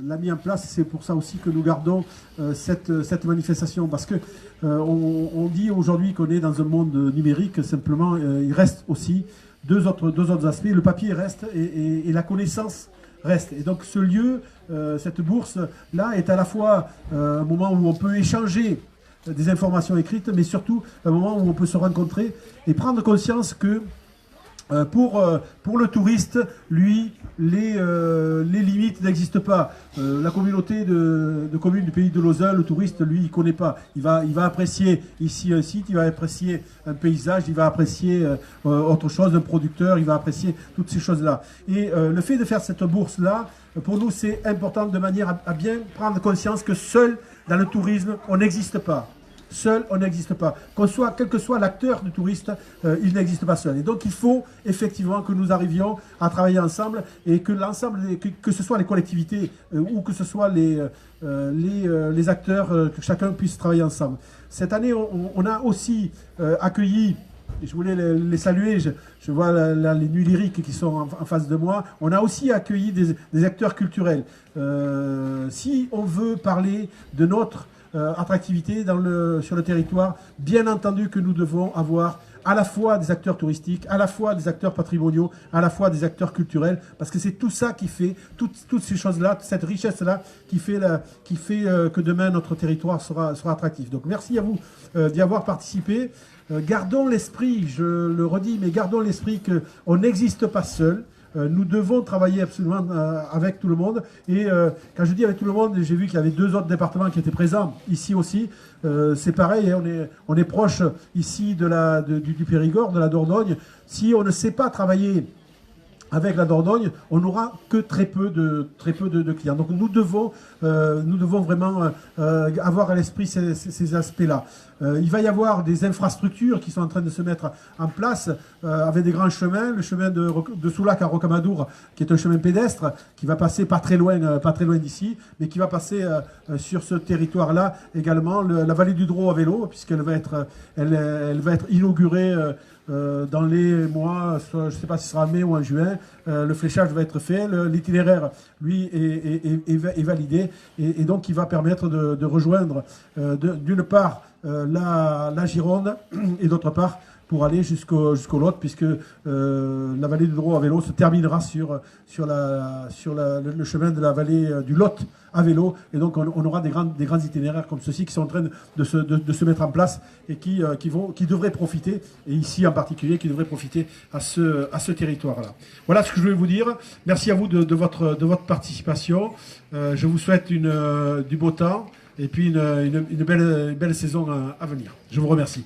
l'a mis en place. C'est pour ça aussi que nous gardons cette manifestation. Parce que on dit aujourd'hui qu'on est dans un monde numérique. Simplement, il reste aussi deux autres aspects. Le papier reste et la connaissance reste. Et donc ce lieu, cette bourse-là, est à la fois un moment où on peut échanger des informations écrites, mais surtout un moment où on peut se rencontrer et prendre conscience que pour le touriste, lui, les limites n'existent pas. La communauté de communes du pays de Lausanne, le touriste, lui, il ne connaît pas. Il va apprécier ici un site, il va apprécier un paysage, il va apprécier autre chose, un producteur, il va apprécier toutes ces choses-là. Et le fait de faire cette bourse-là, pour nous, c'est important de manière à bien prendre conscience que seul dans le tourisme, on n'existe pas. Seul, on n'existe pas. Quel que soit l'acteur du touriste, il n'existe pas seul. Et donc, il faut effectivement que nous arrivions à travailler ensemble et que l'ensemble, que ce soit les collectivités ou que ce soit les acteurs, que chacun puisse travailler ensemble. Cette année, on a aussi accueilli, et je voulais les saluer, je vois les nuits lyriques qui sont en face de moi, on a aussi accueilli des acteurs culturels. Si on veut parler de notre attractivité sur le territoire, bien entendu que nous devons avoir à la fois des acteurs touristiques, à la fois des acteurs patrimoniaux, à la fois des acteurs culturels, parce que c'est tout ça qui fait, toutes ces choses-là, cette richesse-là, qui fait que demain notre territoire sera attractif. Donc merci à vous d'y avoir participé. Gardons l'esprit, je le redis, mais gardons l'esprit qu'on n'existe pas seul. Nous devons travailler absolument avec tout le monde. Et quand je dis avec tout le monde, j'ai vu qu'il y avait 2 autres départements qui étaient présents ici aussi. C'est pareil, hein, on est proche ici du Périgord, de la Dordogne. Si on ne sait pas travailler avec la Dordogne, on n'aura que très peu de clients. Donc nous devons vraiment avoir à l'esprit ces aspects-là. Il va y avoir des infrastructures qui sont en train de se mettre en place avec des grands chemins. Le chemin de Soulac à Rocamadour, qui est un chemin pédestre, qui va passer pas très loin d'ici, mais qui va passer sur ce territoire-là également. La vallée du Drô à vélo, puisqu'elle va être inaugurée dans les mois, je ne sais pas si ce sera en mai ou en juin. Le fléchage va être fait, l'itinéraire, lui, est validé, et donc il va permettre de rejoindre d'une part la Gironde, et d'autre part pour aller jusqu'au Lot, puisque la vallée du Drô à vélo se terminera sur le chemin de la vallée du Lot à vélo, et donc on aura des grands itinéraires comme ceux-ci qui sont en train de se mettre en place et qui devraient profiter, et ici en particulier, qui devraient profiter à ce territoire-là. Voilà ce que je voulais vous dire. Merci à vous de votre participation. Je vous souhaite du beau temps et puis une belle saison à venir. Je vous remercie.